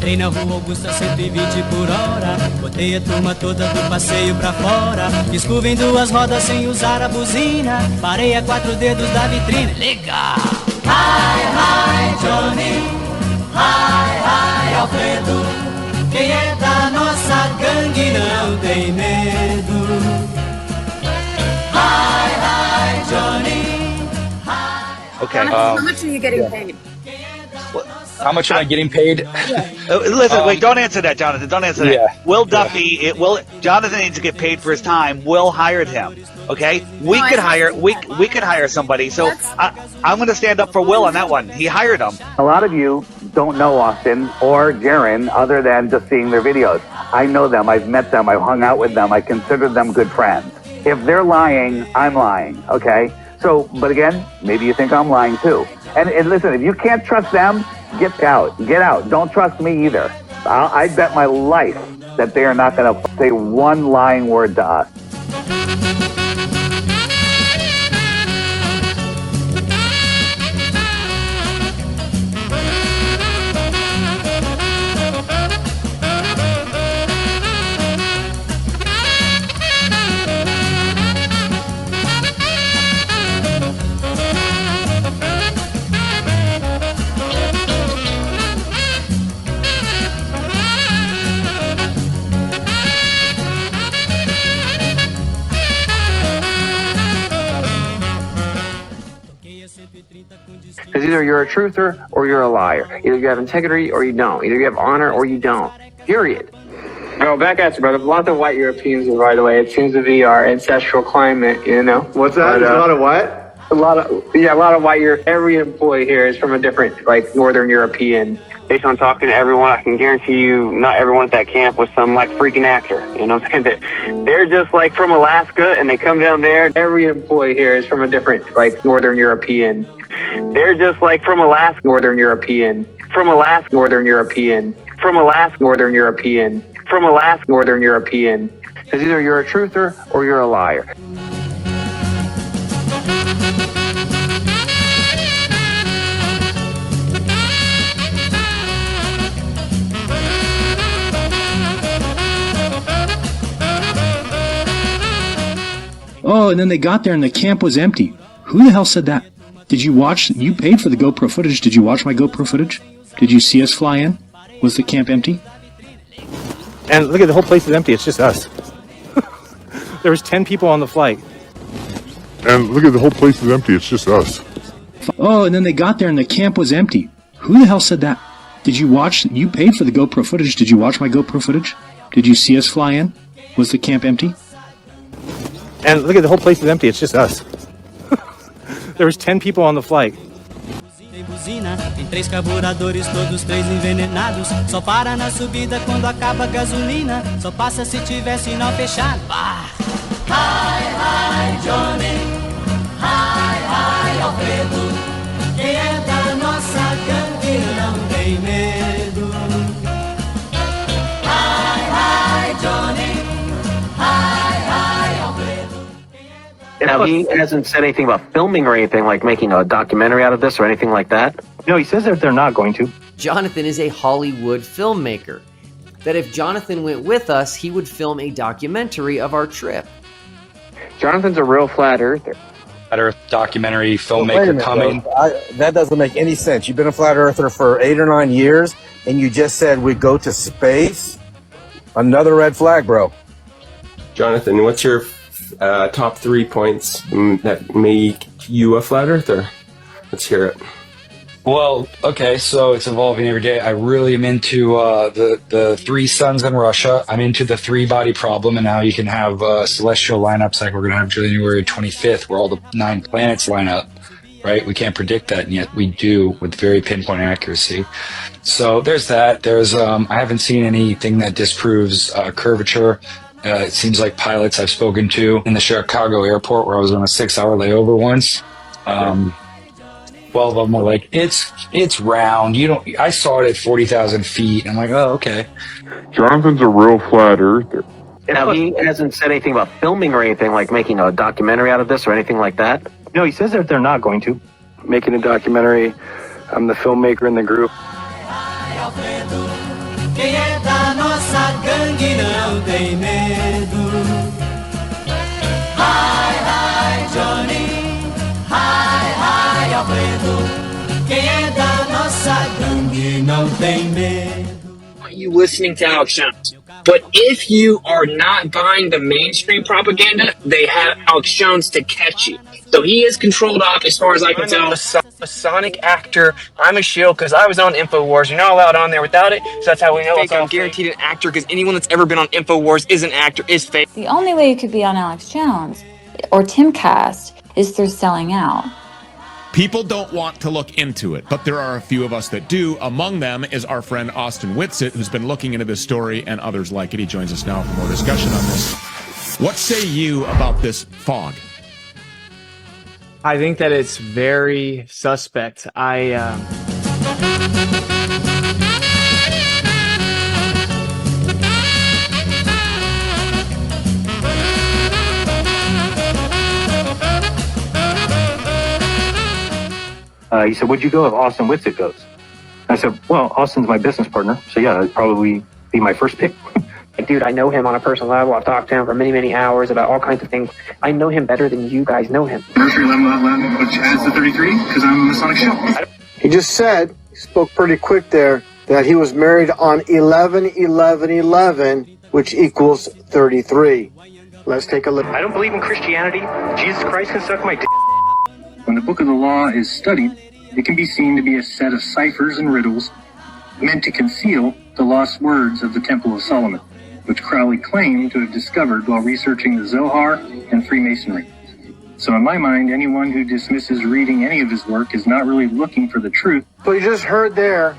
Entrei na rua Augusta 120 por hora, botei a turma toda do passeio pra fora. Fiz curva em duas rodas sem usar a buzina, parei a 4 dedos da vitrine. Legal! Hi, hi, Johnny, hi, hi, Alfredo. Quem é da nossa gangue não tem medo. Hi, hi, Johnny, hi. Okay. How much are you getting paid? How much am I getting paid? Listen, wait, don't answer that, Jonathan. Don't answer that. Yeah. Will Duffy, Jonathan needs to get paid for his time. Will hired him. Okay? We could hire somebody. So I'm going to stand up for Will on that one. He hired him. A lot of you don't know Austin or Jaron other than just seeing their videos. I know them. I've met them. I've hung out with them. I consider them good friends. If they're lying, I'm lying. Okay? So, but again, maybe you think I'm lying too. And listen, if you can't trust them, get out. Get out. Don't trust me either. I bet my life that they are not going to say one lying word to us. Because either you're a truther or you're a liar. Either you have integrity or you don't. Either you have honor or you don't. Period. No, back at you, brother. A lot of white Europeans, by the way. It seems to be our ancestral climate, you know. What's that? There's a lot of what? A lot of white Europe. Every employee here is from a different, like, Northern European. Based on talking to everyone, I can guarantee you not everyone at that camp was some, like, freaking actor. You know what I'm saying? They're just, like, from Alaska, and they come down there. Every employee here is from a different, like, Northern European. They're just, like, from Alaska, Northern European. from Alaska, Northern European. from Alaska, Northern European. from Alaska. Northern European. Because either you're a truther or you're a liar. Oh, and then they got there and the camp was empty. Who the hell said that? Did you watch? You paid for the GoPro footage. Did you watch my GoPro footage? Did you see us fly in? Was the camp empty? And look at the whole place is empty. It's just us. There was 10 people on the flight. And look at the whole place is empty. It's just us. Oh, and then they got there and the camp was empty. Who the hell said that? Did you watch? You paid for the GoPro footage. Did you watch my GoPro footage? Did you see us fly in? Was the camp empty? And look at the whole place is empty. It's just us. There was 10 people on the flight. Tem 3 carburadores, todos 3 envenenados. Só para na subida quando acaba a gasolina. Só passa se tiver sinal fechado. Hi, hi, Johnny. Hi, hi, Alfredo. Quem é da nossa gangue não tem medo. Hi, hi, Johnny. Hi, hi, Alfredo. Now, he hasn't said anything about filming or anything, like making a documentary out of this or anything like that. No, he says that they're not going to. Jonathan is a Hollywood filmmaker. That if Jonathan went with us, he would film a documentary of our trip. Jonathan's a real flat earther. Flat Earth documentary filmmaker coming. That doesn't make any sense. You've been a flat earther for 8 or 9 years, and you just said we'd go to space? Another red flag, bro. Jonathan, what's your top 3 points that make you a flat earther? Let's hear it. Well, okay, so it's evolving every day. I really am into the 3 suns in Russia. I'm into the 3-body problem, and now you can have celestial lineups like we're going to have January 25th, where all the 9 planets line up, right? We can't predict that, and yet we do with very pinpoint accuracy. So there's that. There's I haven't seen anything that disproves curvature. It seems like pilots I've spoken to in the Chicago airport, where I was on a 6-hour layover once. 12 of them were like, it's round. I saw it at 40,000 feet. I'm like, oh, okay. Jonathan's a real flat earther. Now, he hasn't said anything about filming or anything, like making a documentary out of this or anything like that. No, he says that they're not going to. Making a documentary. I'm the filmmaker in the group. Quem é da nossa gangue não tem medo. Hi, hi, Johnny. Hi, hi, Alfredo. Quem é da nossa gangue não tem medo. You listening to Alex Jones. But if you are not buying the mainstream propaganda, they have Alex Jones to catch you. So he is controlled off as far as I can tell. I'm a Sonic actor. I'm a shield because I was on InfoWars. You're not allowed on there without it, so that's how we know fake. I'm guaranteed an actor because anyone that's ever been on InfoWars is an actor, is fake. The only way you could be on Alex Jones or Timcast is through selling out. People don't want to look into it, but there are a few of us that do. Among them is our friend Austin Whitsitt, who's been looking into this story, and others like it. He joins us now for more discussion on this. What say you about this fog? I think that it's very suspect. He said, would you go if Austin Whitsitt goes? I said, well, Austin's my business partner, so yeah, that'd probably be my first pick. Dude, I know him on a personal level. I've talked to him for many, many hours about all kinds of things. I know him better than you guys know him. Nursery 11, which adds the 33, because I'm a Masonic shield. He just said, he spoke pretty quick there, that he was married on 11/11/11, which equals 33. Let's take a look. I don't believe in Christianity. Jesus Christ can suck my dick. When the book of the law is studied, it can be seen to be a set of ciphers and riddles meant to conceal the lost words of the Temple of Solomon, which Crowley claimed to have discovered while researching the Zohar and Freemasonry. So in my mind, anyone who dismisses reading any of his work is not really looking for the truth. So you just heard there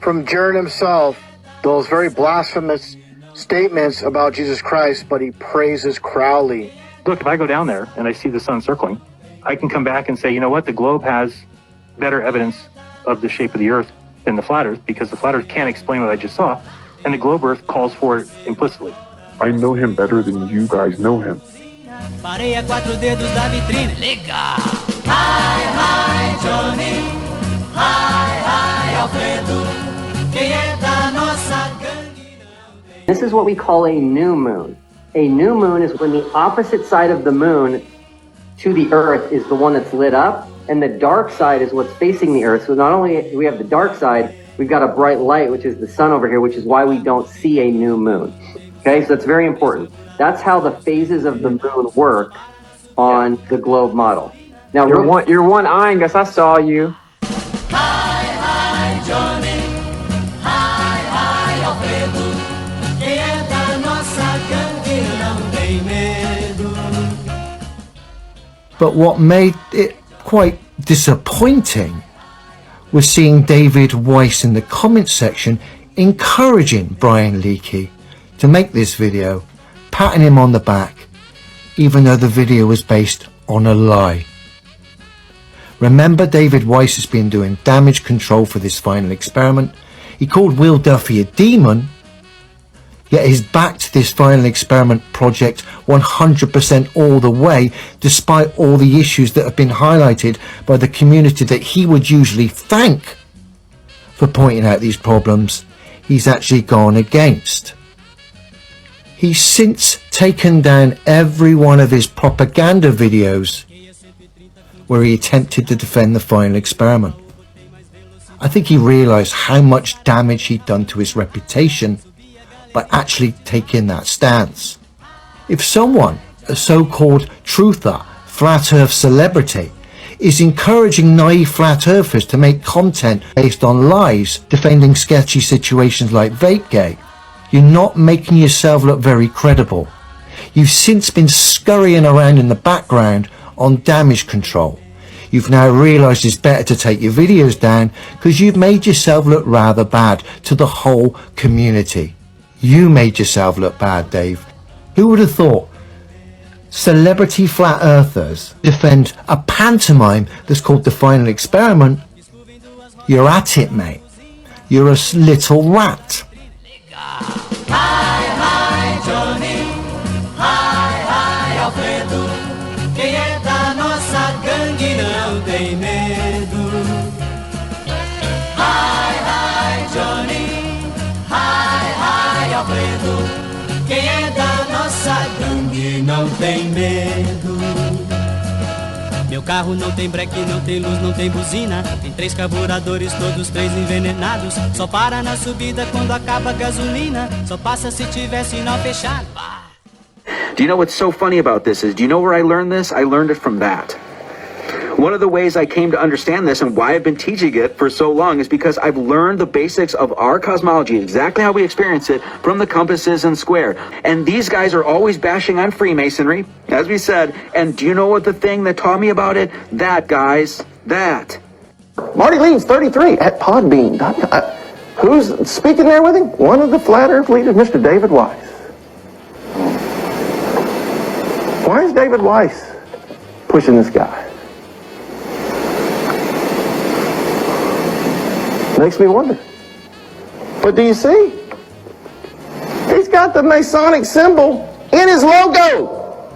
from Jaron himself those very blasphemous statements about Jesus Christ, but he praises Crowley. Look, if I go down there and I see the sun circling, I can come back and say, you know what, the globe has better evidence of the shape of the earth than the flat earth, because the flat earth can't explain what I just saw, and the globe earth calls for it implicitly. I know him better than you guys know him. Parei a 4 dedos da vitrine, legal. Hi, hi, Johnny. Hi, hi, Alfredo. Quem é da nossa gangue? This is what we call a new moon. A new moon is when the opposite side of the moon to the earth is the one that's lit up, and the dark side is what's facing the earth. So not only do we have the dark side, we've got a bright light, which is the sun over here, which is why we don't see a new moon. Okay, so that's very important. That's how the phases of the moon work on the globe model. Now, You're one-eyeing us. I saw you. Hi, hi, Johnny. Hi, hi, Alfredo. Quem é da nossa gangue não tem medo. But what made it quite disappointing was seeing David Weiss in the comments section encouraging Brian Leakey to make this video, patting him on the back, even though the video was based on a lie. Remember, David Weiss has been doing damage control for this final experiment. He called Will Duffy a demon, yet he's backed this final experiment project 100% all the way, despite all the issues that have been highlighted by the community that he would usually thank for pointing out these problems. He's actually gone against. He's since taken down every one of his propaganda videos where he attempted to defend the final experiment. I think he realised how much damage he'd done to his reputation by actually taking that stance. If someone, a so-called truther, flat earth celebrity, is encouraging naive flat earthers to make content based on lies defending sketchy situations like Vapegate, you're not making yourself look very credible. You've since been scurrying around in the background on damage control. You've now realised it's better to take your videos down because you've made yourself look rather bad to the whole community. You made yourself look bad, Dave. Who would have thought celebrity flat earthers defend a pantomime that's called The Final Experiment? You're at it, mate. You're a little rat. Hi, hi, Johnny. Hi, hi, Alfredo. Quem é da nossa gangue não tem medo. Hi, hi, Johnny. Hi. não tem medo. Meu carro não tem breque, não tem luz, não tem buzina. Tem 3 carburadores, todos 3 envenenados. Só para na subida quando acaba a gasolina. Só passa se tiver sinal fechado. Do you know what's so funny about this is, do you know where I learned this? I learned it from that. One of the ways I came to understand this and why I've been teaching it for so long is because I've learned the basics of our cosmology, exactly how we experience it, from the compasses and square. And these guys are always bashing on Freemasonry, as we said. And do you know what the thing that taught me about it? That, guys, that. Marty Leeds, 33, at Podbean. Who's speaking there with him? One of the Flat Earth leaders, Mr. David Weiss. Why is David Weiss pushing this guy? Makes me wonder. But do you see? He's got the Masonic symbol in his logo.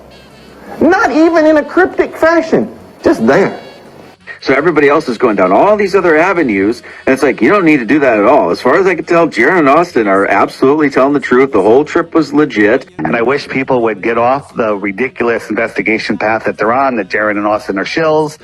Not even in a cryptic fashion. Just there. So everybody else is going down all these other avenues, and it's like, you don't need to do that at all. As far as I can tell, Jaron and Austin are absolutely telling the truth. The whole trip was legit. And I wish people would get off the ridiculous investigation path that they're on, that Jaron and Austin are shills.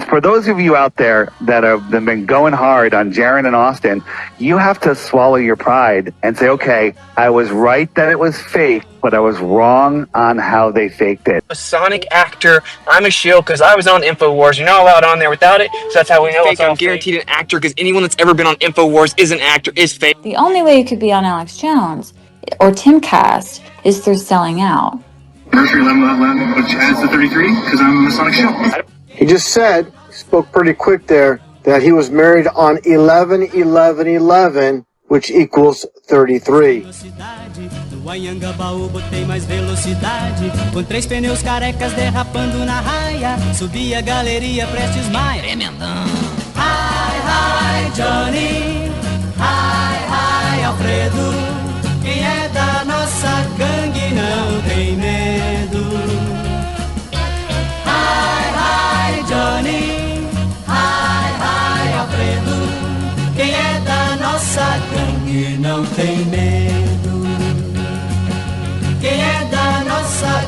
For those of you out there that have been going hard on Jaron and Austin, you have to swallow your pride and say, okay, I was right that it was fake, but I was wrong on how they faked it. A Sonic actor. I'm a shield because I was on InfoWars. You're not allowed on there without it, so that's how we know it's all guaranteed an actor, because anyone that's ever been on InfoWars is an actor, is fake. The only way you could be on Alex Jones or Timcast is through selling out. Nursery 11, which adds the 33, because I'm a Masonic shield. He just said, he spoke pretty quick there, that he was married on 11/11/11, which equals 33. No Anhangabaú botei mais velocidade, com 3 pneus carecas derrapando na raia. Subi a galeria Prestes Maia, tremendão. Hi, hi, Johnny. Hi, hi, Alfredo. Quem é da nossa gangue não tem medo. Hi, hi, Johnny. Hi, hi, Alfredo. Quem é da nossa gangue não tem medo. Quem é da nossa